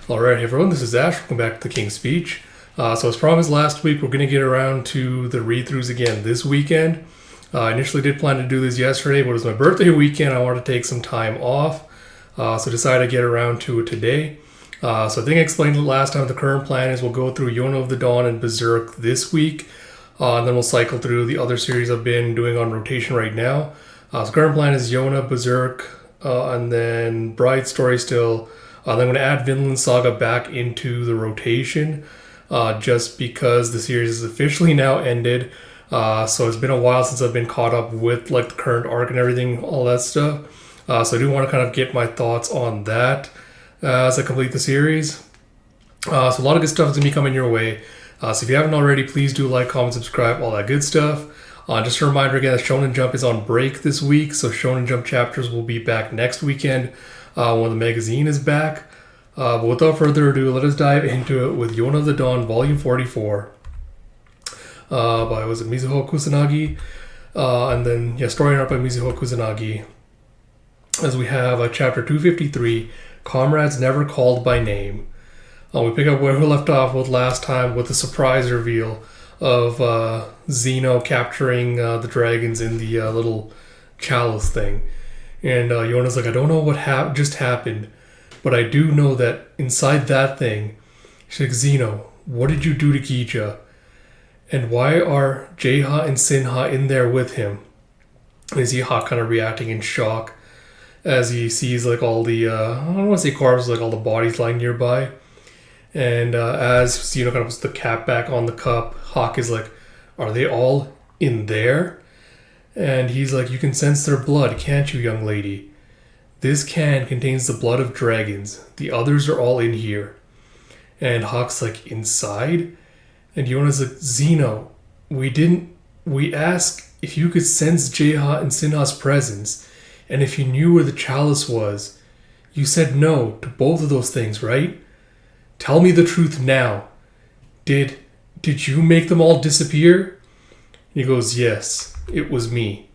Alright, everyone, this is Ash. Welcome back to the King's Speech. So as promised last week, we're going to get around to the read-throughs again this weekend. I initially did plan to do this yesterday, but it was my birthday weekend. I wanted to take some time off, so decided to get around to it today. So I think I explained it last time. The current plan is we'll go through Yona of the Dawn and Berserk this week, and then we'll cycle through the other series I've been doing on rotation right now. So current plan is Yona, Berserk, and then Bride Story still. Then I'm going to add Vinland Saga back into the rotation, just because the series is officially now ended. So it's been a while since I've been caught up with like the current arc and everything, all that stuff. So I do want to kind of get my thoughts on that as I complete the series. So a lot of good stuff is going to be coming your way. So if you haven't already, please do like, comment, subscribe, all that good stuff. Just a reminder again that Shonen Jump is on break this week, so Shonen Jump chapters will be back next weekend when the magazine is back. But without further ado, let us dive into it with Yona of the Dawn, Volume 44, by Mizuho Kusanagi, and then story art by Mizuho Kusanagi. As we have Chapter 253, Comrades Never Called by Name. We pick up where we left off with last time with the surprise reveal of Zeno capturing the dragons in the little chalice thing. And Yona's like, I don't know what just happened, but I do know that inside that thing, she's like, Zeno, what did you do to Gija? And why are Jeha and Sinha in there with him? And you see Ha kind of reacting in shock as he sees like all the, I don't want to say corpses, like all the bodies lying nearby. And as Zeno kind of puts the cap back on the cup, Hawk is like, are they all in there? And he's like, you can sense their blood, can't you, young lady? This can contains the blood of dragons. The others are all in here. And Hawk's like, inside? And Yona's like, Zeno, we asked if you could sense Jeha and Sinha's presence, and if you knew where the chalice was. You said no to both of those things, right? Tell me the truth now. Did you make them all disappear? He goes, yes, it was me.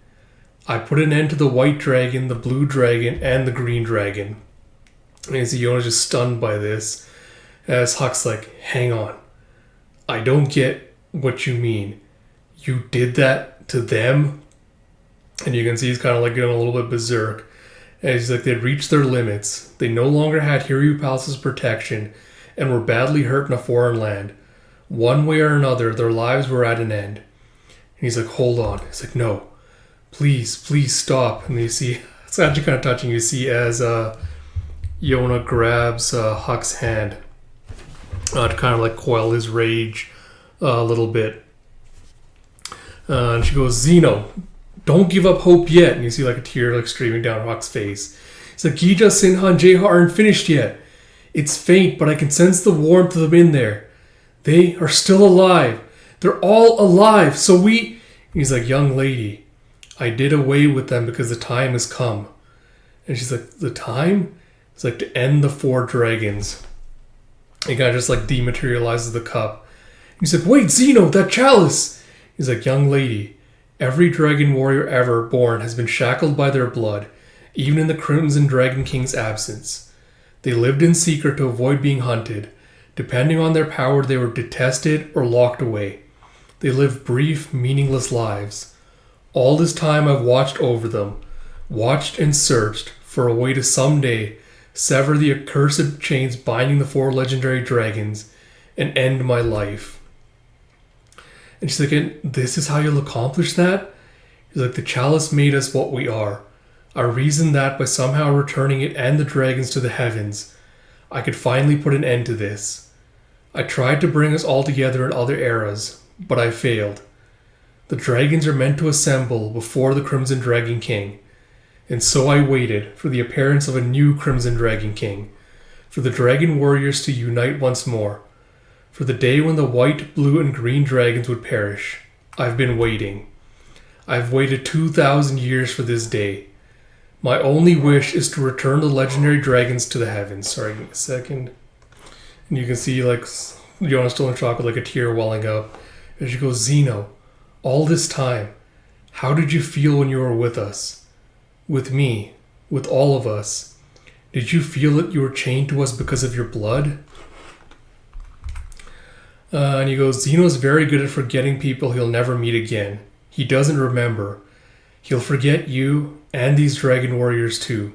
I put an end to the white dragon, the blue dragon, and the green dragon. And you see Yona's just stunned by this, as Huck's like, hang on. I don't get what you mean. You did that to them? And you can see he's kind of like getting a little bit berserk. And he's like, they'd reached their limits. They no longer had Hiryu Palace's protection and were badly hurt in a foreign land. One way or another, their lives were at an end. And he's like, hold on. He's like, no. Please stop. And you see, it's actually kind of touching. You see as Yona grabs Huck's hand to kind of like quell his rage a little bit. And she goes, Zeno, don't give up hope yet. And you see like a tear like streaming down Huck's face. He's like, Gija, Sinha, and Jeha aren't finished yet. It's faint, but I can sense the warmth of them in there. They are still alive. They're all alive. So He's like, young lady, I did away with them because the time has come. And she's like, the time? It's like to end the 4 dragons. He kind of just like dematerializes the cup. He's like, wait, Zeno, that chalice. He's like, young lady, every dragon warrior ever born has been shackled by their blood, even in the Crimson Dragon King's absence. They lived in secret to avoid being hunted. Depending on their power, they were detested or locked away. They lived brief, meaningless lives. All this time I've watched over them, watched and searched for a way to someday sever the accursed chains binding the 4 legendary dragons and end my life. And she's like, and this is how you'll accomplish that? He's like, the chalice made us what we are. I reasoned that by somehow returning it and the dragons to the heavens, I could finally put an end to this. I tried to bring us all together in other eras, but I failed. The dragons are meant to assemble before the Crimson Dragon King, and so I waited for the appearance of a new Crimson Dragon King, for the dragon warriors to unite once more, for the day when the white, blue, and green dragons would perish. I've been waiting. I've waited 2,000 years for this day. My only wish is to return the legendary dragons to the heavens. Sorry, give me a second. And you can see like Yona's still in shock with like a tear welling up. And she goes, Zeno, all this time, how did you feel when you were with us? With me, with all of us. Did you feel that you were chained to us because of your blood? And he goes, Xeno's very good at forgetting people he'll never meet again. He doesn't remember. He'll forget you and these dragon warriors too.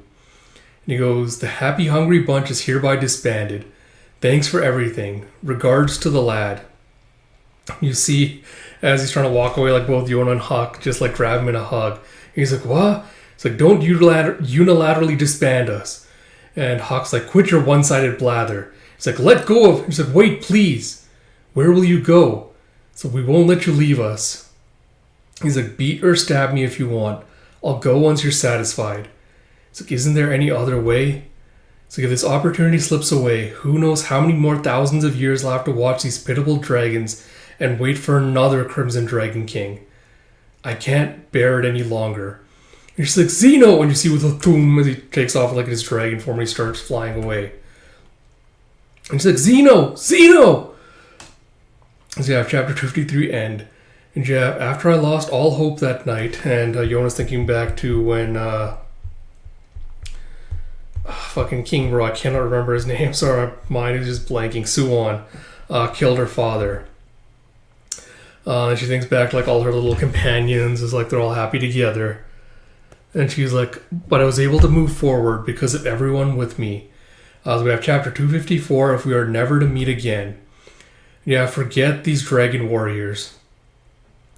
And he goes, the Happy Hungry Bunch is hereby disbanded. Thanks for everything. Regards to the lad. You see, as he's trying to walk away, like both Yona and Huck just like grab him in a hug. And he's like, what? It's like, don't unilaterally disband us. And Huck's like, quit your one-sided blather. He's like, let go of him. He's like, wait, please. Where will you go? So we won't let you leave us. He's like, beat or stab me if you want. I'll go once you're satisfied. It's like, isn't there any other way? It's like, if this opportunity slips away, who knows how many more thousands of years I'll have to watch these pitiful dragons and wait for another Crimson Dragon King. I can't bear it any longer. And she's like, Xeno! And you see with a boom as he takes off like his dragon form and he starts flying away. And she's like, Xeno! Xeno! So you have chapter 53 end. And you have, after I lost all hope that night, and Yona's thinking back to when fucking King Bro, I cannot remember his name, sorry, my mind is just blanking, Suwon, killed her father. And she thinks back like all her little companions, is like they're all happy together. And she's like, but I was able to move forward because of everyone with me. So we have chapter 254, if we are never to meet again. Yeah, forget these dragon warriors.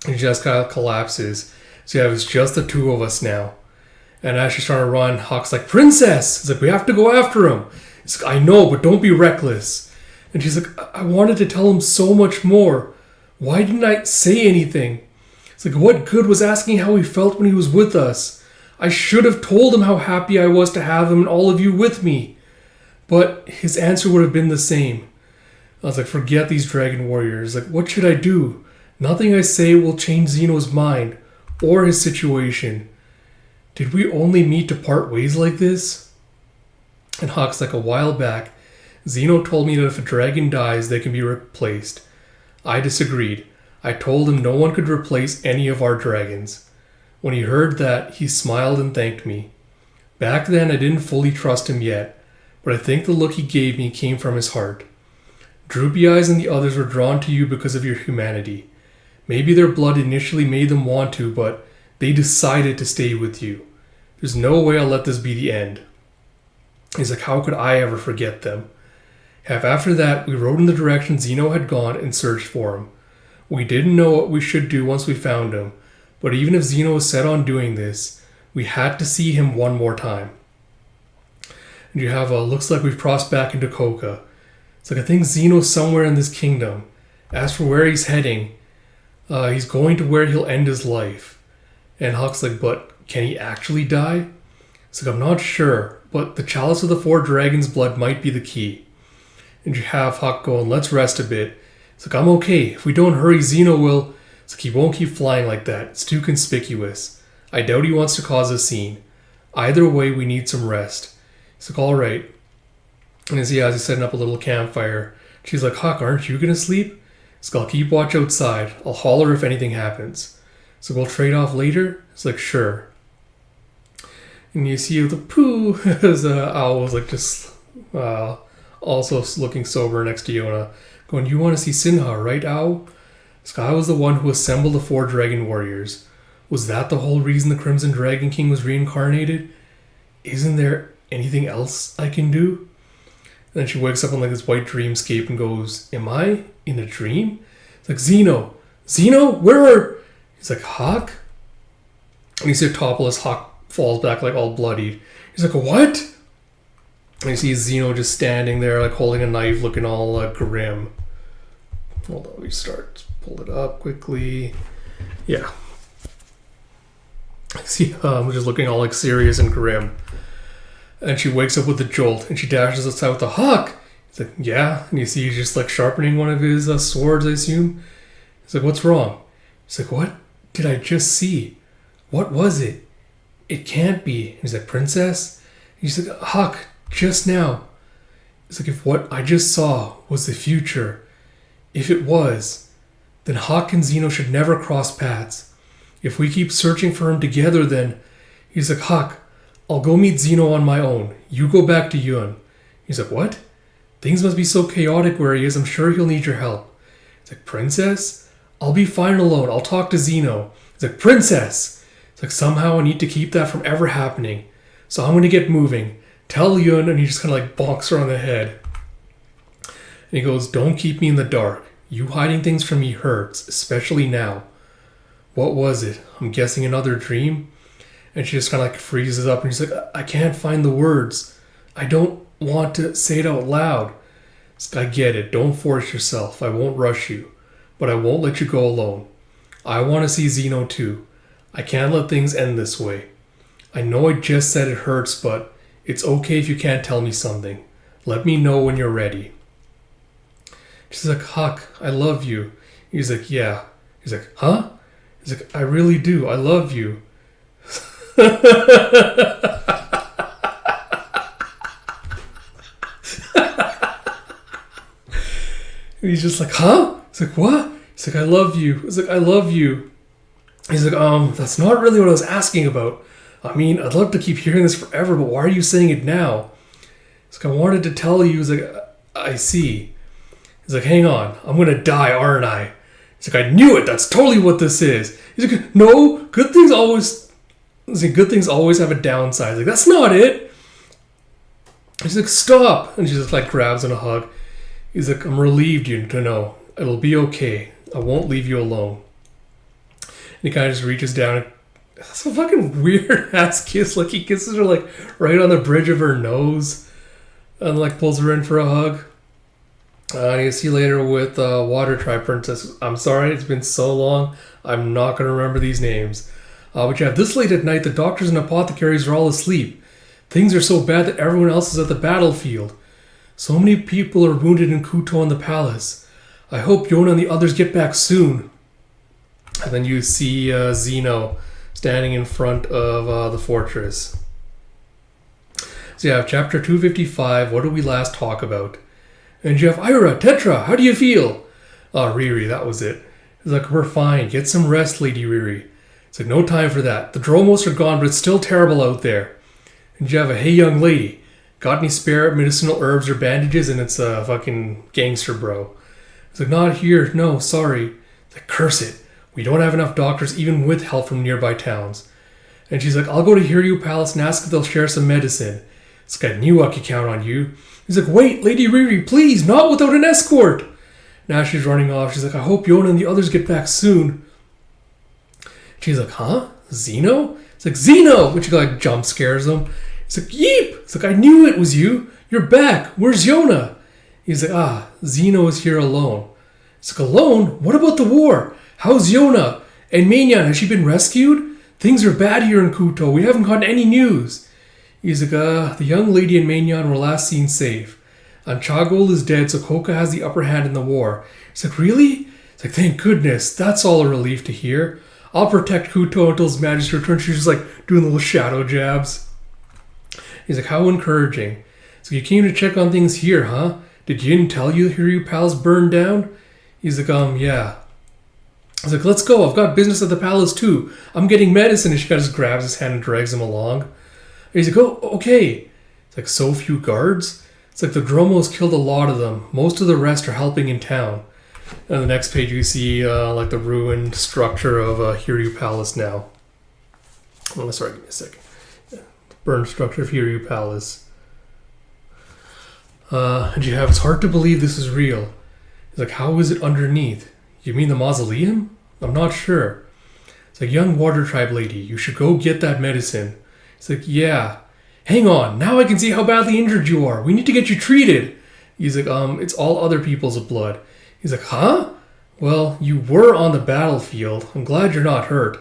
And she just kind of collapses. So yeah, it's just the two of us now. And as she's trying to run, Huck's like, Princess! It's like, we have to go after him. It's like, I know, but don't be reckless. And she's like, I wanted to tell him so much more. Why didn't I say anything? It's like, what good was asking how he felt when he was with us? I should have told him how happy I was to have him and all of you with me. But his answer would have been the same. I was like, forget these dragon warriors. Like, what should I do? Nothing I say will change Xeno's mind or his situation. Did we only meet to part ways like this? And Huck's like, a while back, Xeno told me that if a dragon dies, they can be replaced. I disagreed. I told him no one could replace any of our dragons. When he heard that, he smiled and thanked me. Back then, I didn't fully trust him yet, but I think the look he gave me came from his heart. Droopy Eyes and the others were drawn to you because of your humanity. Maybe their blood initially made them want to, but they decided to stay with you. There's no way I'll let this be the end. He's like, how could I ever forget them? After that, we rode in the direction Xeno had gone and searched for him. We didn't know what we should do once we found him, but even if Xeno was set on doing this, we had to see him one more time. And you have looks like we've crossed back into Coca. It's like, I think Xeno's somewhere in this kingdom. As for where he's heading, he's going to where he'll end his life. And Huck's like, but can he actually die? It's like, I'm not sure, but the chalice of the four dragons' blood might be the key. And you have Huck going, let's rest a bit. It's like, I'm okay. If we don't hurry, Xeno will. It's like, he won't keep flying like that. It's too conspicuous. I doubt he wants to cause a scene. Either way, we need some rest. He's like, all right. And as he's setting up a little campfire, she's like, Huck, aren't you going to sleep? He's like, I'll keep watch outside. I'll holler if anything happens. So we'll trade off later? It's like, sure. And you see the poo as Owl was like just also looking sober next to Yona, going, you want to see Sinha, right, Owl? Sky was the one who assembled the four dragon warriors. Was that the whole reason the Crimson Dragon King was reincarnated? Isn't there anything else I can do? And then she wakes up in like this white dreamscape and goes, am I in a dream? It's like, Xeno! Xeno? Where are... He's like, Huck? And you see topless Huck falls back like all bloodied. He's like, what? And you see Xeno just standing there like holding a knife looking all grim. Hold on, we start. Pull it up quickly. Yeah. See, just looking all like serious and grim. And she wakes up with a jolt and she dashes outside with a Huck. He's like, yeah. And you see he's just like sharpening one of his swords, I assume. He's like, what's wrong? He's like, what did I just see? What was it? It can't be. And he's like, Princess? And he's like, Huck, just now. It's like, if what I just saw was the future, if it was, then Huck and Xeno should never cross paths. If we keep searching for him together, then... He's like, Huck, I'll go meet Zeno on my own. You go back to Yun. He's like, what? Things must be so chaotic where he is. I'm sure he'll need your help. He's like, Princess? I'll be fine alone. I'll talk to Zeno. He's like, Princess! It's like, somehow I need to keep that from ever happening. So I'm going to get moving. Tell Yun, and he just kind of like bonks her on the head. And he goes, don't keep me in the dark. You hiding things from me hurts, especially now. What was it? I'm guessing another dream? And she just kind of like freezes up and she's like, I can't find the words. I don't want to say it out loud. I get it. Don't force yourself. I won't rush you. But I won't let you go alone. I want to see Zeno too. I can't let things end this way. I know I just said it hurts, but it's okay if you can't tell me something. Let me know when you're ready. She's like, Huck, I love you. He's like, yeah. He's like, huh? He's like, I really do. I love you. He's just like, huh? He's like, what? He's like, I love you. He's like, I love you. He's like, that's not really what I was asking about. I mean, I'd love to keep hearing this forever, but why are you saying it now? He's like, I wanted to tell you. He's like, I see. He's like, hang on. I'm going to die, aren't I? He's like, I knew it. That's totally what this is. He's like, no, good things always have a downside. He's like, that's not it. He's like, stop. And she just like grabs in a hug. He's like, I'm relieved you to know. It'll be okay. I won't leave you alone. And he kind of just reaches down and that's a fucking weird ass kiss. Like he kisses her like right on the bridge of her nose and like pulls her in for a hug. And you see later with Water Tribe Princess. I'm sorry, it's been so long. I'm not going to remember these names. But you have this late at night, the doctors and apothecaries are all asleep. Things are so bad that everyone else is at the battlefield. So many people are wounded in Kuto and the palace. I hope Yona and the others get back soon. And then you see Zeno standing in front of the fortress. So you have chapter 255, what did we last talk about? And you have Ira, Tetra, how do you feel? Riri, that was it. He's like, we're fine, get some rest, Lady Riri. It's like, no time for that. The Dromos are gone, but it's still terrible out there. And you have a, hey young lady, got any spare medicinal herbs or bandages? And it's a fucking gangster bro. It's like, not here, no, sorry. It's like, curse it. We don't have enough doctors, even with help from nearby towns. And she's like, I'll go to Hiryu Palace and ask if they'll share some medicine. This guy knew I could count on you. He's like, wait, Lady Riri, please, not without an escort. Now she's running off. She's like, I hope Yona and the others get back soon. She's like, huh? Zeno? It's like, Zeno! Which like jump scares him. He's like, yeep! It's like, I knew it was you. You're back. Where's Yona? He's like, Zeno is here alone. It's like, alone? What about the war? How's Yona? And Maenyan, has she been rescued? Things are bad here in Kuto. We haven't gotten any news. He's like, the young lady and Maenyan were last seen safe. Anchagol is dead, so Koka has the upper hand in the war. He's like, really? It's like, thank goodness. That's all a relief to hear. I'll protect Kuto until His Majesty returns. She's just like doing little shadow jabs. He's like, how encouraging. So you came to check on things here, huh? Did Yin tell you Hiryu Palace burned down? He's like, yeah. I was like, let's go. I've got business at the palace too. I'm getting medicine. And she kind of just grabs his hand and drags him along. And he's like, oh, okay. It's like, so few guards? It's like the Dromos killed a lot of them. Most of the rest are helping in town. And on the next page you see like the ruined structure of Hiryu Palace now. Oh, sorry, give me a second. Yeah. Burned structure of Hiryu Palace. And you have, it's hard to believe this is real. It's like, how is it underneath? You mean the mausoleum? I'm not sure. It's like, young Water Tribe lady, you should go get that medicine. It's like, yeah. Hang on, now I can see how badly injured you are. We need to get you treated. He's like, it's all other people's blood. He's like, huh? Well, you were on the battlefield. I'm glad you're not hurt.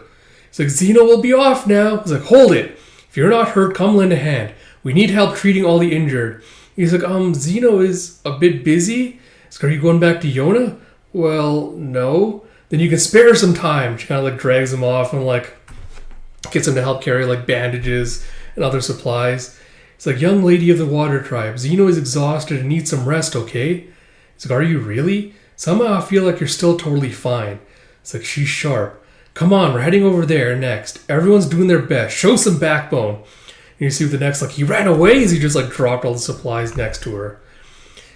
He's like, Zeno will be off now. He's like, hold it. If you're not hurt, come lend a hand. We need help treating all the injured. He's like, Zeno is a bit busy. He's like, are you going back to Yona? Well, no. Then you can spare some time. She kind of like drags him off and like gets him to help carry like bandages and other supplies. It's like, young lady of the Water Tribe, Zeno is exhausted and needs some rest, okay? It's like, are you really? Somehow I feel like you're still totally fine. It's like, she's sharp. Come on, we're heading over there next. Everyone's doing their best. Show some backbone. you see with the next, like, he ran away as he just, like, dropped all the supplies next to her.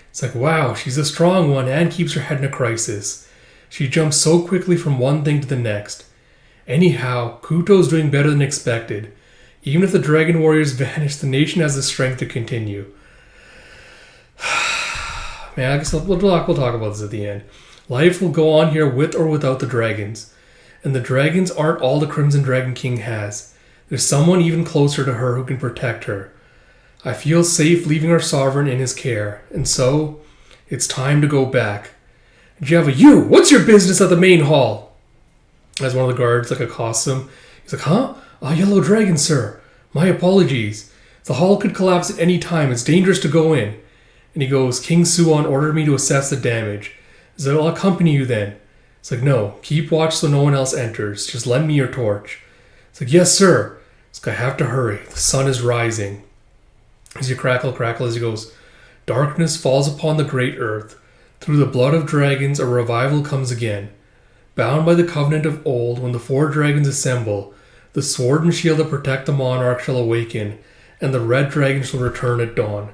It's like, wow, she's a strong one and keeps her head in a crisis. She jumps so quickly from one thing to the next. Anyhow, Kuto's doing better than expected. Even if the dragon warriors vanish, the nation has the strength to continue. Man, I guess we'll talk about this at the end. Life will go on here with or without the dragons. And the dragons aren't all the Crimson Dragon King has. There's someone even closer to her who can protect her. I feel safe leaving our sovereign in his care. And so, it's time to go back. Java, you! What's your business at the main hall? As one of the guards, like, accosts him. He's like, huh? A yellow dragon, sir. My apologies. The hall could collapse at any time. It's dangerous to go in. And he goes, King Suon ordered me to assess the damage. So I'll accompany you then. It's like, no, keep watch so no one else enters. Just lend me your torch. It's like, yes, sir. It's like, I have to hurry. The sun is rising. As you crackle as he goes, darkness falls upon the great earth. Through the blood of dragons, a revival comes again. Bound by the covenant of old, when the 4 dragons assemble, the sword and shield that protect the monarch shall awaken, and the red dragon shall return at dawn.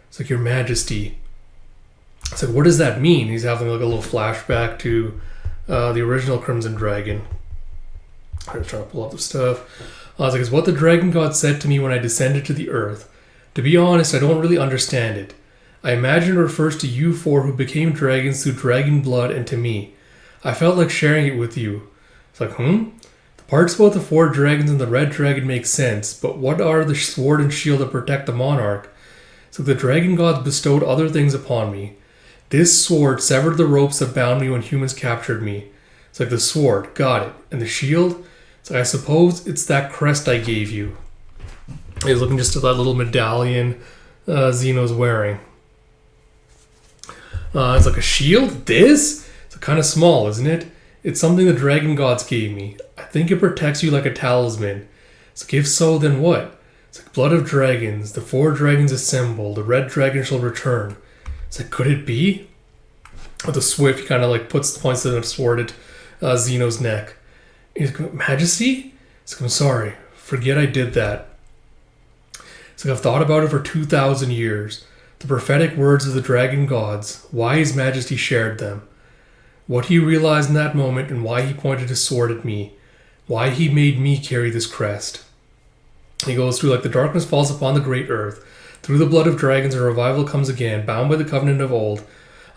It's like, Your Majesty. It's like, what does that mean? He's having like a little flashback to the original Crimson Dragon. I was trying to pull up the stuff. I was like, it's what the dragon god said to me when I descended to the earth. To be honest, I don't really understand it. I imagine it refers to you 4 who became dragons through dragon blood and to me. I felt like sharing it with you. It's like, The parts about the 4 dragons and the red dragon make sense, but what are the sword and shield that protect the monarch? So the dragon gods bestowed other things upon me. This sword severed the ropes that bound me when humans captured me. It's like, the sword, got it. And the shield? It's like, I suppose it's that crest I gave you. He's looking just at that little medallion Xeno's wearing. It's like, a shield? This? It's kind of small, isn't it? It's something the dragon gods gave me. I think it protects you like a talisman. It's like, if so, then what? It's like, blood of dragons. The 4 dragons assemble. The red dragon shall return. It's like, could it be? With a swift, he kind of like points the sword at Xeno's neck. He's like, Majesty? It's like, I'm sorry. Forget I did that. It's like, I've thought about it for 2,000 years. The prophetic words of the dragon gods. Why His Majesty shared them. What he realized in that moment and why he pointed his sword at me. Why he made me carry this crest. He goes through, like, the darkness falls upon the great earth. Through the blood of dragons, a revival comes again, bound by the covenant of old.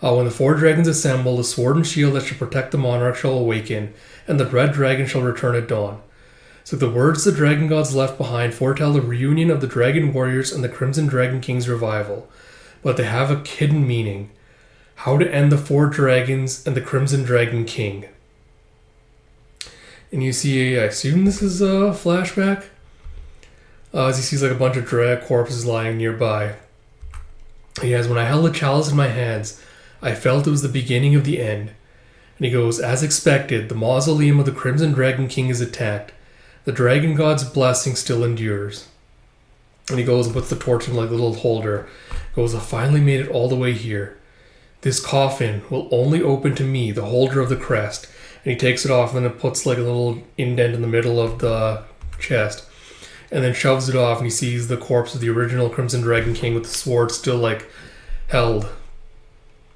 When the 4 dragons assemble, the sword and shield that shall protect the monarch shall awaken, and the red dragon shall return at dawn. So the words the dragon gods left behind foretell the reunion of the dragon warriors and the Crimson Dragon King's revival. But they have a hidden meaning. How to end the 4 dragons and the Crimson Dragon King. And you see, I assume this is a flashback? As he sees like a bunch of drag corpses lying nearby. He has, when I held the chalice in my hands, I felt it was the beginning of the end. And he goes, as expected, the mausoleum of the Crimson Dragon King is attacked. The dragon god's blessing still endures. And he goes and puts the torch in like a little holder. Goes, I finally made it all the way here. This coffin will only open to me, the holder of the crest. And he takes it off and it puts like a little indent in the middle of the chest. And then shoves it off and he sees the corpse of the original Crimson Dragon King with the sword still like held.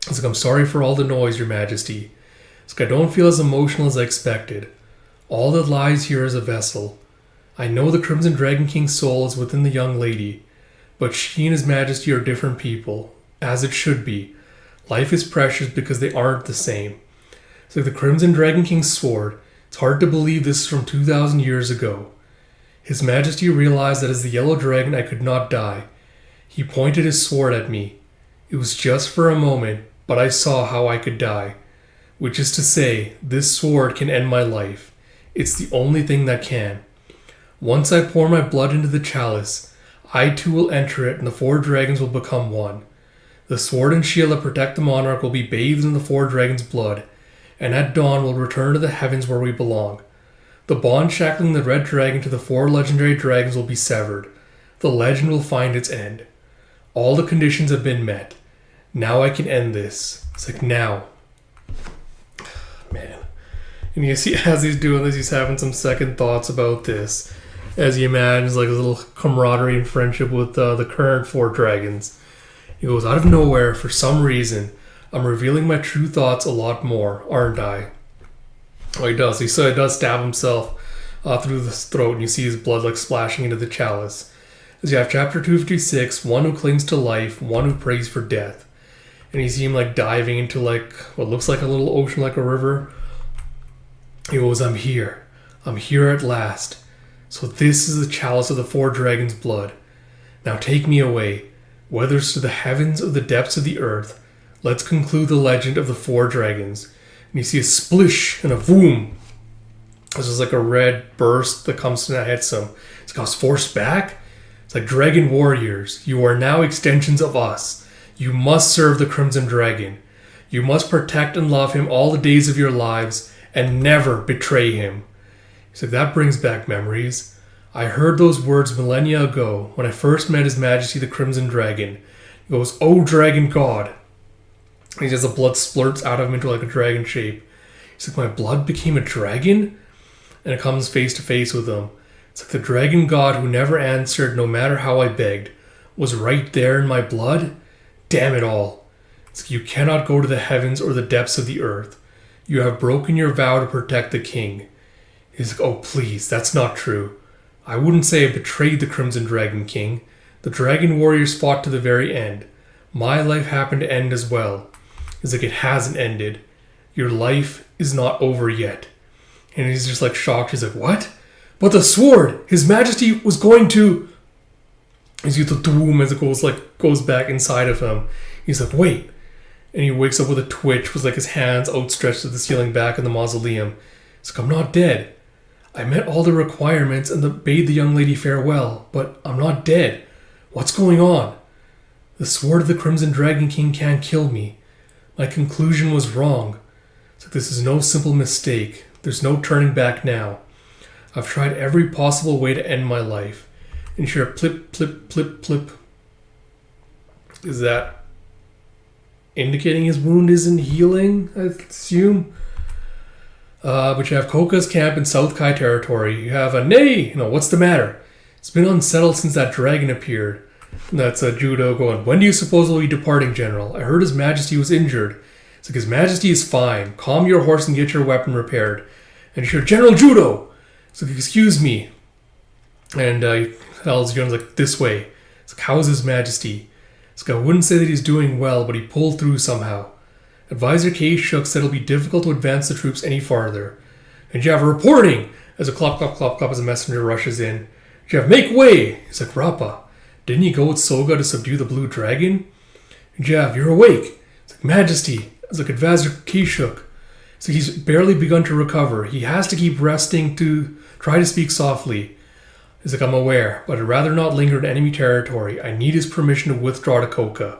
It's like, I'm sorry for all the noise, Your Majesty. It's like, I don't feel as emotional as I expected. All that lies here is a vessel. I know the Crimson Dragon King's soul is within the young lady, but she and His Majesty are different people, as it should be. Life is precious because they aren't the same. It's like the Crimson Dragon King's sword. It's hard to believe this is from 2,000 years ago. His Majesty realized that as the Yellow Dragon I could not die. He pointed his sword at me. It was just for a moment, but I saw how I could die. Which is to say, this sword can end my life. It's the only thing that can. Once I pour my blood into the chalice, I too will enter it and the 4 dragons will become one. The sword and shield that protect the monarch will be bathed in the 4 dragons' blood, and at dawn we'll return to the heavens where we belong. The bond shackling the red dragon to the 4 legendary dragons will be severed. The legend will find its end. All the conditions have been met. Now I can end this. It's like, now. Man. And you see, as he's doing this, he's having some second thoughts about this. as he imagines like a little camaraderie and friendship with the current 4 dragons. He goes, out of nowhere, for some reason, I'm revealing my true thoughts a lot more, aren't I? Oh, he does. He does stab himself through the throat, and you see his blood like splashing into the chalice. As you have chapter 256, one who clings to life, one who prays for death. And you see him like diving into like what looks like a little ocean, like a river. He goes, I'm here. I'm here at last. So this is the chalice of the 4 dragons' blood. Now take me away, whether it's to the heavens or the depths of the earth. Let's conclude the legend of the 4 dragons. And you see a splish and a boom. This is like a red burst that comes and hits him. It's like, I was forced back. It's like, dragon warriors, you are now extensions of us. You must serve the Crimson Dragon. You must protect and love him all the days of your lives and never betray him. He's like, that brings back memories. I heard those words millennia ago when I first met His Majesty the Crimson Dragon. He goes, oh dragon god. And he says the blood splurts out of him into like a dragon shape. He's like, my blood became a dragon? And it comes face to face with him. It's like the dragon god who never answered no matter how I begged was right there in my blood? Damn it all. It's like, you cannot go to the heavens or the depths of the earth. You have broken your vow to protect the king. He's like, oh please, that's not true. I wouldn't say I betrayed the Crimson Dragon King. The dragon warriors fought to the very end. My life happened to end as well. It's like, it hasn't ended. Your life is not over yet. And he's just like shocked. He's like, what? But the sword! His Majesty was going to... He's got the doom as it goes back inside of him. He's like, wait. And he wakes up with a twitch with like his hands outstretched to the ceiling back in the mausoleum. He's like, I'm not dead. I met all the requirements and bade the young lady farewell, but I'm not dead. What's going on? The sword of the Crimson Dragon King can't kill me. My conclusion was wrong. So this is no simple mistake. There's no turning back now. I've tried every possible way to end my life. And sure, plip, plip, plip, plip. Is that indicating his wound isn't healing, I assume? But you have Koka's camp in South Kai territory. You have a nay! What's the matter? It's been unsettled since that dragon appeared. And that's Judo going, when do you suppose we'll be departing, General? I heard His Majesty was injured. It's like, His Majesty is fine. Calm your horse and get your weapon repaired. And you're General Judo! It's like, excuse me. And he tells Judo, like, this way. It's like, how is His Majesty? It's like, I wouldn't say that he's doing well, but he pulled through somehow. Advisor K. Shook said it'll be difficult to advance the troops any farther. And you have reporting! As a clop, clop, clop, clop as a messenger rushes in. You have make way! He's like, Rappa, didn't you go with Soga to subdue the blue dragon? And Jav, you're awake! It's like, Majesty! It's like, Advisor K. Shook. So he's barely begun to recover. He has to keep resting to try to speak softly. He's like, I'm aware, but I'd rather not linger in enemy territory. I need his permission to withdraw to Koka.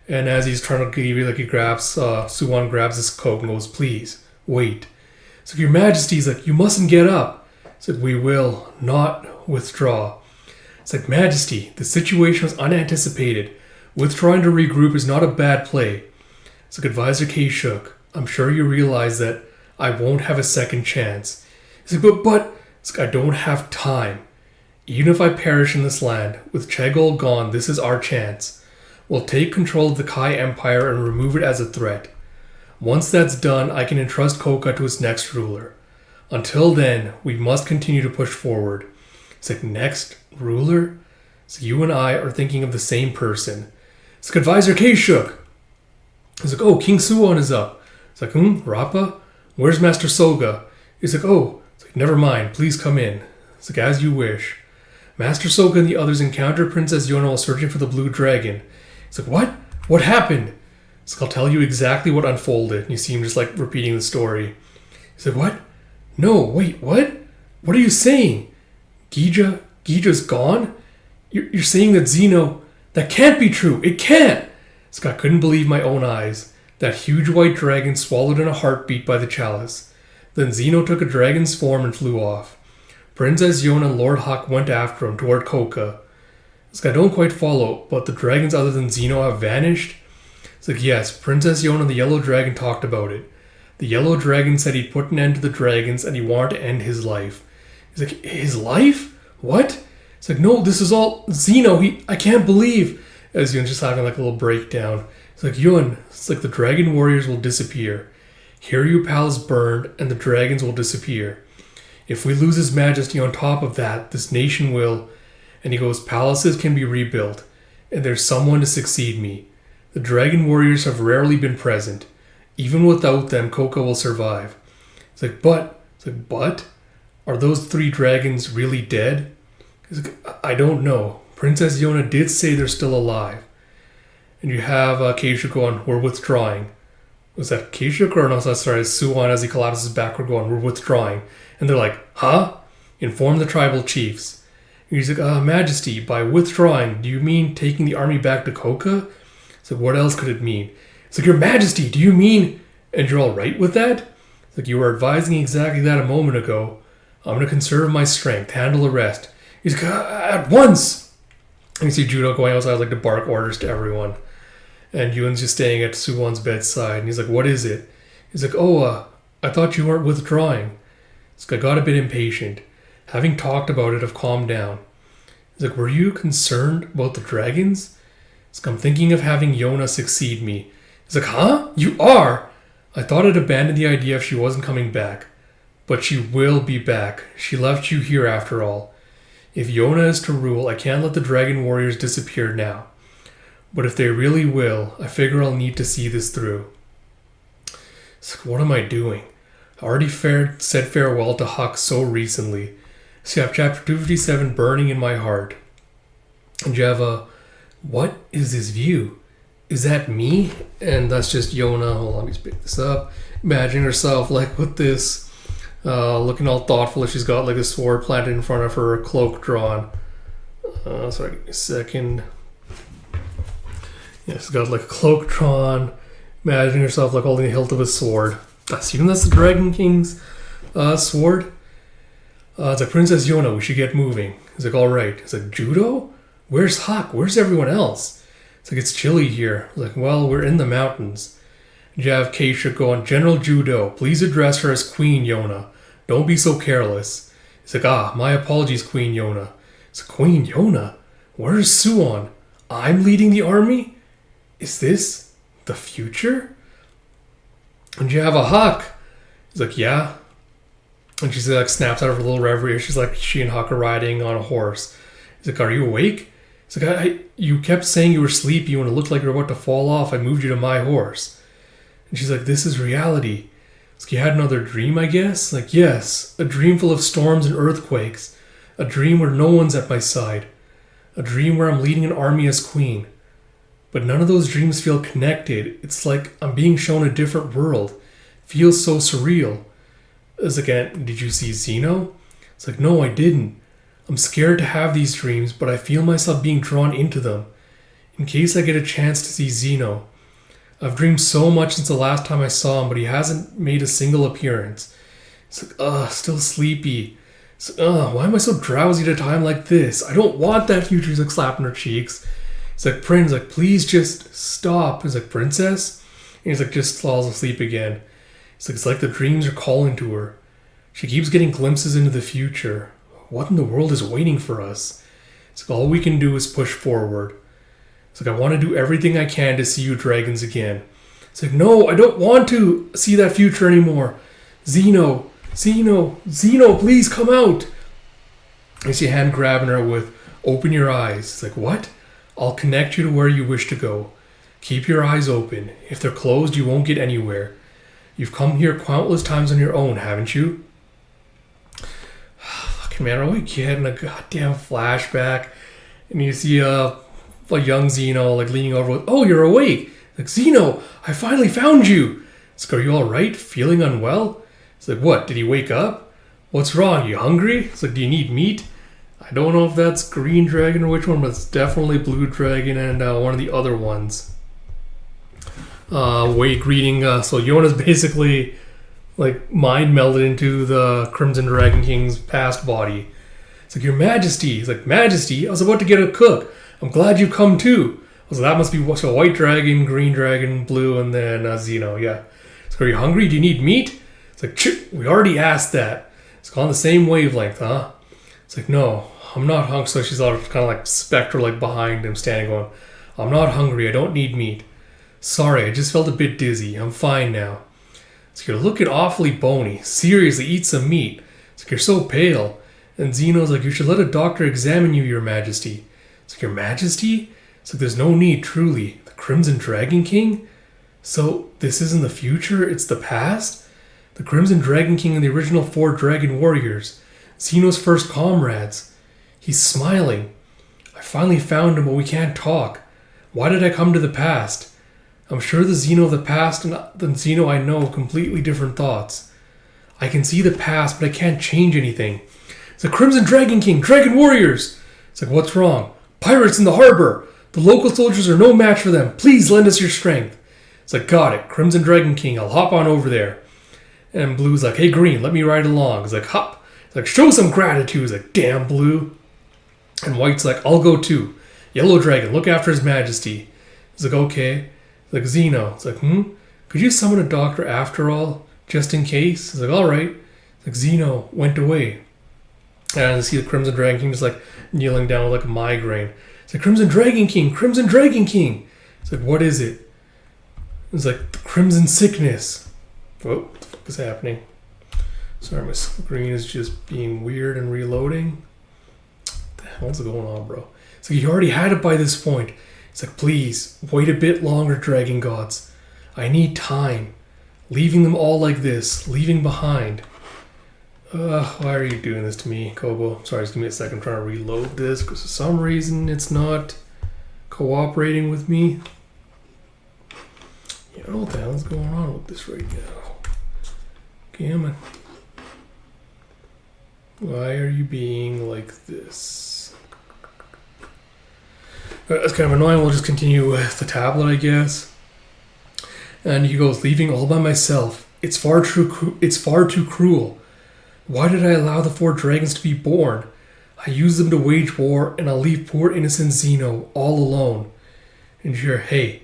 And as he's trying to give you, like, he grabs, Suwon grabs his coat and goes, please, wait. So your Majesty's like, you mustn't get up. It's like, we will not withdraw. It's like, Majesty, the situation was unanticipated. Withdrawing to regroup is not a bad play. It's like, Advisor K. Shook, I'm sure you realize that I won't have a second chance. It's like, but, it's like, I don't have time. Even if I perish in this land, with Chegol gone, this is our chance. We'll take control of the Kai Empire and remove it as a threat. Once that's done, I can entrust Koka to its next ruler. Until then, we must continue to push forward. It's like, next ruler? So you and I are thinking of the same person. It's like, Advisor K. Shook. It's like, oh, King Suwon is up. It's like, Rappa? Where's Master Soga? He's like, oh. It's like, never mind, please come in. It's like, as you wish. Master Soga and the others encounter Princess Yona while searching for the blue dragon. It's like, what? What happened? It's like, I'll tell you exactly what unfolded. And you see him just like repeating the story. He's like, what? No, wait, what? What are you saying? Gija's gone? You're saying that Zeno... That can't be true. It can't. It's like, I couldn't believe my own eyes. That huge white dragon swallowed in a heartbeat by the chalice. Then Zeno took a dragon's form and flew off. Princess Yona and Lord Hawk went after him toward Koka. It's like, I don't quite follow, but the dragons other than Zeno have vanished? It's like, yes, Princess Yona and the Yellow Dragon talked about it. The Yellow Dragon said he'd put an end to the dragons and he wanted to end his life. He's like, his life? what? It's like, no, this is all Zeno. I can't believe. As Yun's just having like a little breakdown. It's like, Yun, it's like the dragon warriors will disappear. Hiryu Palace burned and the dragons will disappear. If we lose his majesty on top of that, this nation will. And he goes, palaces can be rebuilt. And there's someone to succeed me. The dragon warriors have rarely been present. Even without them, Koka will survive. It's like, but? Are those 3 dragons really dead? It's like, I don't know. Princess Yona did say they're still alive. And you have Keisha going, we're withdrawing. Was that Keisha or no? Sorry, Suwon as he collapses backward going, we're withdrawing. And they're like, huh? Inform the tribal chiefs. And he's like, Majesty, by withdrawing, do you mean taking the army back to Koka? It's like, what else could it mean? It's like, Your Majesty, do you mean... And you're all right with that? It's like, you were advising exactly that a moment ago. I'm going to conserve my strength, handle the rest. He's like, at once! And you see Judo going outside like to bark orders to everyone. And Yun's just staying at Suwon's bedside. And he's like, what is it? He's like, I thought you weren't withdrawing. He's like, I got a bit impatient. Having talked about it, I've calmed down. He's like, were you concerned about the dragons? He's like, I'm thinking of having Yona succeed me. He's like, huh? You are? I thought I'd abandoned the idea if she wasn't coming back. But she will be back. She left you here after all. If Yona is to rule, I can't let the dragon warriors disappear now. But if they really will, I figure I'll need to see this through. It's like, what am I doing? I already said farewell to Huck so recently. So you have chapter 257 burning in my heart. And you have what is this view? Is that me? And that's just Yona. Hold on, let me just pick this up. Imagining herself like with this, looking all thoughtful. She's got like a sword planted in front of her, a cloak drawn. Sorry, give me a second. Yeah, she's got like a cloak drawn. Imagining herself like holding the hilt of a sword. I assume that's the Dragon King's sword. It's like, Princess Yona, we should get moving. It's like, alright. It's like, Judo? Where's Huck? Where's everyone else? It's like, it's chilly here. It's like, well, we're in the mountains. You have Keisha going, General Judo, please address her as Queen Yona. Don't be so careless. It's like, my apologies, Queen Yona. It's like, Queen Yona? Where's Suwon? I'm leading the army? Is this the future? And you have a Huck. He's like, yeah. And she's like, snaps out of her little reverie. She's like, she and Huck are riding on a horse. He's like, are you awake? He's like, you kept saying you were sleepy when it looked like you were about to fall off. I moved you to my horse. And she's like, this is reality. It's like, you had another dream, I guess? Like, yes, a dream full of storms and earthquakes. A dream where no one's at my side. A dream where I'm leading an army as queen. But none of those dreams feel connected. It's like I'm being shown a different world. Feels so surreal. It's like, did you see Zeno? It's like, no, I didn't. I'm scared to have these dreams, but I feel myself being drawn into them. In case I get a chance to see Zeno. I've dreamed so much since the last time I saw him, but he hasn't made a single appearance. It's like, still sleepy. It's like, why am I so drowsy at a time like this? I don't want that future. He's like slapping her cheeks. He's like, Prince, like, please just stop. He's like, Princess? And he's like, just falls asleep again. It's like the dreams are calling to her. She keeps getting glimpses into the future. What in the world is waiting for us? It's like, all we can do is push forward. It's like, I want to do everything I can to see you dragons again. It's like, no, I don't want to see that future anymore. Zeno, please come out. I see a hand grabbing her with, open your eyes. It's like, what? I'll connect you to where you wish to go. Keep your eyes open. If they're closed, you won't get anywhere. You've come here countless times on your own, haven't you? Fucking man, are we getting a goddamn flashback? And you see a young Zeno like leaning over with, oh, you're awake. Like, Zeno, I finally found you. It's like, are you all right? Feeling unwell? It's like, what? Did he wake up? What's wrong? You hungry? It's like, do you need meat? I don't know if that's Green Dragon or which one, but it's definitely Blue Dragon and one of the other ones. Greeting. So Yona's basically like mind melded into the Crimson Dragon King's past body. It's like, Your Majesty. He's like, Majesty? I was about to get a cook. I'm glad you come too. I was like, that must be so White Dragon, Green Dragon, Blue, and then Zeno. Yeah. It's like, are you hungry? Do you need meat? It's like, we already asked that. It's on the same wavelength, huh? It's like, no, I'm not hungry. So she's all kind of like spectral, like behind him, standing going, I'm not hungry. I don't need meat. Sorry, I just felt a bit dizzy. I'm fine now. It's like, you're looking awfully bony. Seriously, eat some meat. It's like, you're so pale. And Zeno's like, you should let a doctor examine you, Your Majesty. It's like, Your Majesty? It's like, there's no need, truly. The Crimson Dragon King? So, this isn't the future, it's the past? The Crimson Dragon King and the original 4 Dragon Warriors. Zeno's first comrades. He's smiling. I finally found him, but we can't talk. Why did I come to the past? I'm sure the Zeno of the past and the Zeno I know have completely different thoughts. I can see the past, but I can't change anything. It's the Crimson Dragon King, Dragon Warriors! It's like, what's wrong? Pirates in the harbor! The local soldiers are no match for them. Please lend us your strength. It's like, got it. Crimson Dragon King, I'll hop on over there. And Blue's like, hey, Green, let me ride along. It's like, hop. It's like, show some gratitude. It's like, damn, Blue. And White's like, I'll go too. Yellow Dragon, look after His Majesty. It's like, okay. It's like, Zeno. It's like, could you summon a doctor after all? Just in case? It's like, all right. It's like, Zeno went away. And I see the Crimson Dragon King just like kneeling down with like a migraine. It's like, Crimson Dragon King, Crimson Dragon King. It's like, what is it? It's like, the Crimson Sickness. Oh, what the fuck is happening? Sorry, my screen is just being weird and reloading. What the hell's going on, bro? It's like, you already had it by this point. It's like, please, wait a bit longer, Dragon Gods. I need time. Leaving them all like this, leaving behind. Why are you doing this to me, Kobo? Sorry, just give me a second. I'm trying to reload this because for some reason it's not cooperating with me. You know what the hell is going on with this right now? Damn it. Why are you being like this? That's kind of annoying. We'll just continue with the tablet, I guess. And he goes, leaving all by myself. It's far too cruel. Why did I allow the 4 dragons to be born? I used them to wage war, and I'll leave poor innocent Zeno all alone. And you hear, hey,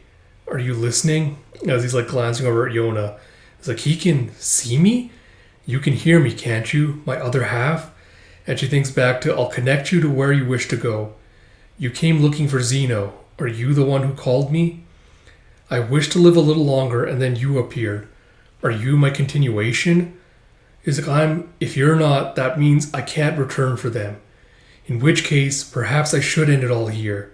are you listening? As he's like glancing over at Yona. It's like, he can see me? You can hear me, can't you? My other half? And she thinks back to, I'll connect you to where you wish to go. You came looking for Zeno. Are you the one who called me? I wish to live a little longer, and then you appeared. Are you my continuation? It's like, if you're not, that means I can't return for them. In which case, perhaps I should end it all here.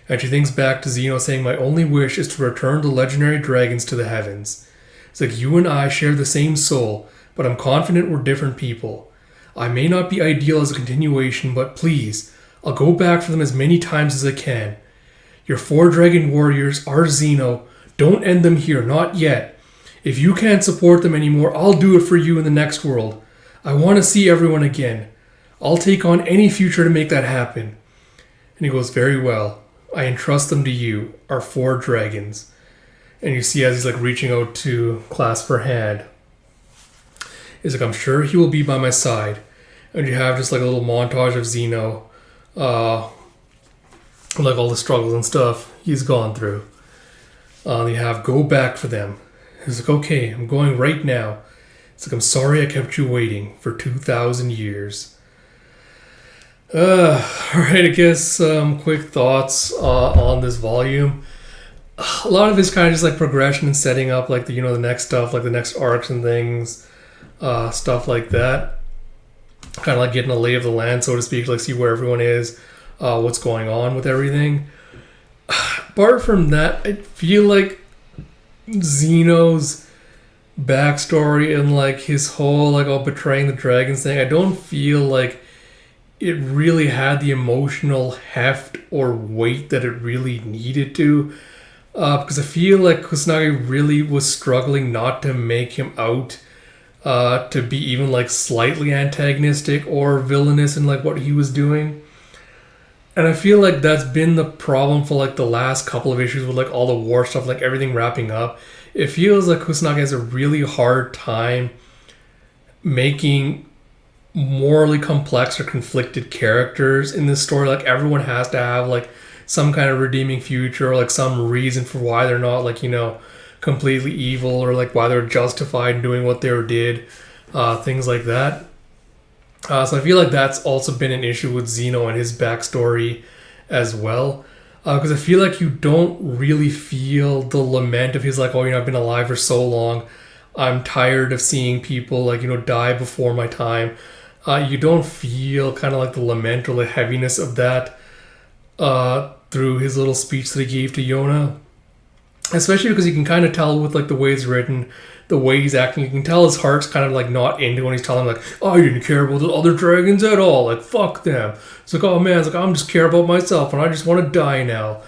And she thinks back to Zeno saying, my only wish is to return the legendary dragons to the heavens. It's like, you and I share the same soul, but I'm confident we're different people. I may not be ideal as a continuation, but please, I'll go back for them as many times as I can. Your 4 dragon warriors are Zeno. Don't end them here, not yet. If you can't support them anymore, I'll do it for you in the next world. I want to see everyone again. I'll take on any future to make that happen. And he goes, very well. I entrust them to you, our 4 dragons. And you see as he's like reaching out to clasp her hand. He's like, I'm sure he will be by my side. And you have just like a little montage of Zeno, like all the struggles and stuff he's gone through. You have go back for them. He's like, okay, I'm going right now. It's like, I'm sorry I kept you waiting for 2,000 years. Alright, I guess quick thoughts on this volume. A lot of it's kind of just like progression and setting up like the next stuff, like the next arcs and things, stuff like that. Kind of like getting a lay of the land, so to speak, like see where everyone is, what's going on with everything. Apart from that, I feel like Zeno's backstory and like his whole like betraying the dragons thing, I don't feel like it really had the emotional heft or weight that it really needed to, because I feel like Kusanagi really was struggling not to make him out to be even like slightly antagonistic or villainous in like what he was doing. And I feel like that's been the problem for like the last couple of issues with like all the war stuff, like everything wrapping up. It feels like Kusanagi has a really hard time making morally complex or conflicted characters in this story. Like everyone has to have like some kind of redeeming future or like some reason for why they're not like, completely evil or like why they're justified in doing what they did, things like that. So I feel like that's also been an issue with Zeno and his backstory as well. Because I feel like you don't really feel the lament of his like, oh, I've been alive for so long. I'm tired of seeing people like, die before my time. You don't feel kind of like the lament or the heaviness of that through his little speech that he gave to Yona. Especially because you can kind of tell with like the way it's written, the way he's acting, you can tell his heart's kind of like not into when he's telling like, oh, I didn't care about the other dragons at all. Like, fuck them. It's like, oh man, it's like, I'm just care about myself and I just want to die now.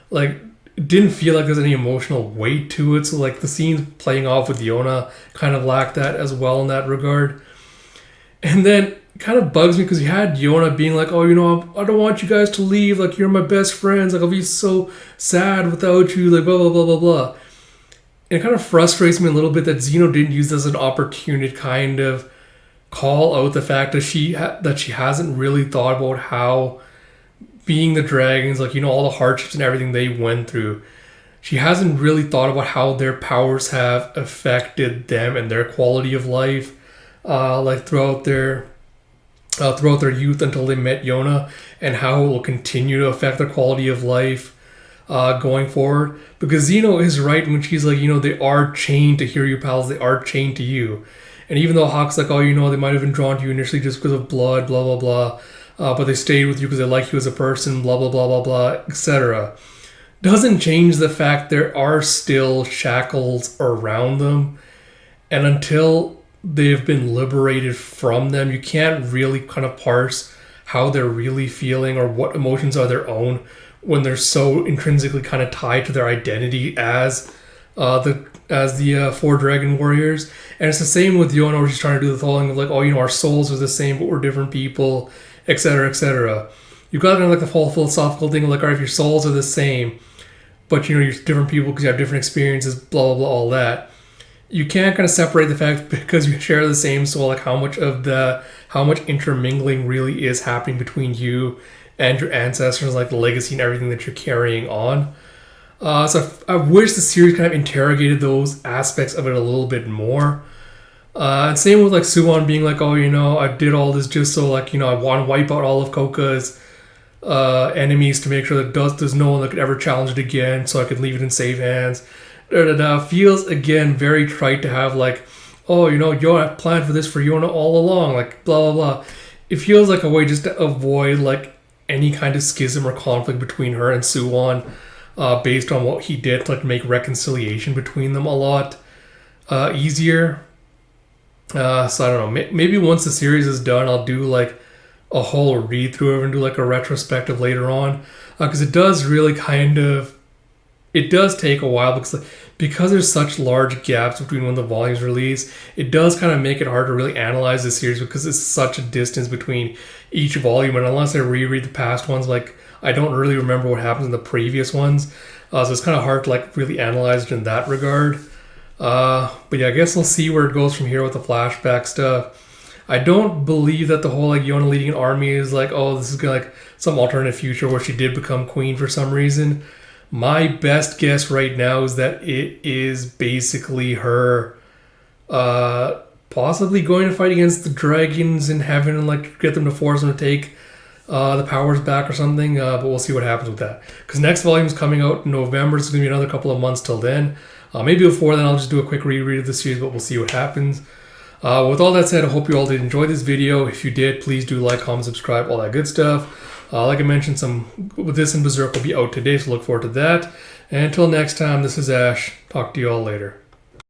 Like, it didn't feel like there's any emotional weight to it. So like the scenes playing off with Yona kind of lacked that as well in that regard. And then it kind of bugs me because you had Yona being like, oh, I don't want you guys to leave. Like, you're my best friends. Like, I'll be so sad without you. Like, blah, blah, blah, blah, blah. And it kind of frustrates me a little bit that Zeno didn't use this as an opportunity to kind of call out the fact that she hasn't really thought about how being the dragons, like, all the hardships and everything they went through. She hasn't really thought about how their powers have affected them and their quality of life. Like throughout their youth until they met Yona, and how it will continue to affect their quality of life going forward. Because Zeno is right when she's like, they are chained to Hiryu pals, they are chained to you. And even though Hawk's like, oh, they might have been drawn to you initially just because of blood, blah, blah, blah, but they stayed with you because they like you as a person, blah, blah, blah, blah, blah, etc. Doesn't change the fact there are still shackles around them. And until they've been liberated from them, you can't really kind of parse how they're really feeling or what emotions are their own when they're so intrinsically kind of tied to their identity as the four dragon warriors. And it's the same with Yona, where she's trying to do the whole thing of like, oh, our souls are the same, but we're different people, etc., etc. You've got kind of like the whole philosophical thing of like, all right, if your souls are the same, but you're different people because you have different experiences, blah, blah, blah, all that. You can't kind of separate the fact because you share the same soul, like how much intermingling really is happening between you and your ancestors, like the legacy and everything that you're carrying on. So I wish the series kind of interrogated those aspects of it a little bit more. And same with like Suwon being like, oh, I did all this just so like, I want to wipe out all of Koka's enemies to make sure that there's no one that could ever challenge it again, so I could leave it in safe hands. Feels again very trite to have like, oh, Yona planned for this for Yona all along, like blah, blah, blah. It feels like a way just to avoid like any kind of schism or conflict between her and Suwon, based on what he did to like make reconciliation between them a lot easier. So I don't know, maybe once the series is done, I'll do like a whole read through and do like a retrospective later on, because it does really it does take a while because there's such large gaps between when the volumes release. It does kind of make it hard to really analyze the series because it's such a distance between each volume. And unless I reread the past ones, like I don't really remember what happens in the previous ones. So it's kind of hard to like really analyze it in that regard. But yeah, I guess we'll see where it goes from here with the flashback stuff. I don't believe that the whole like Yona leading an army is like, oh, this is gonna like some alternate future where she did become queen for some reason. My best guess right now is that it is basically her possibly going to fight against the dragons in heaven and like get them to force them to take the powers back or something, but we'll see what happens with that. Because next volume is coming out in November, so it's going to be another couple of months till then. Maybe before then I'll just do a quick reread of the series, but we'll see what happens. With all that said, I hope you all did enjoy this video. If you did, please do like, comment, subscribe, all that good stuff. Like I mentioned, some with this and Berserk will be out today, so look forward to that. And until next time, this is Ash. Talk to you all later.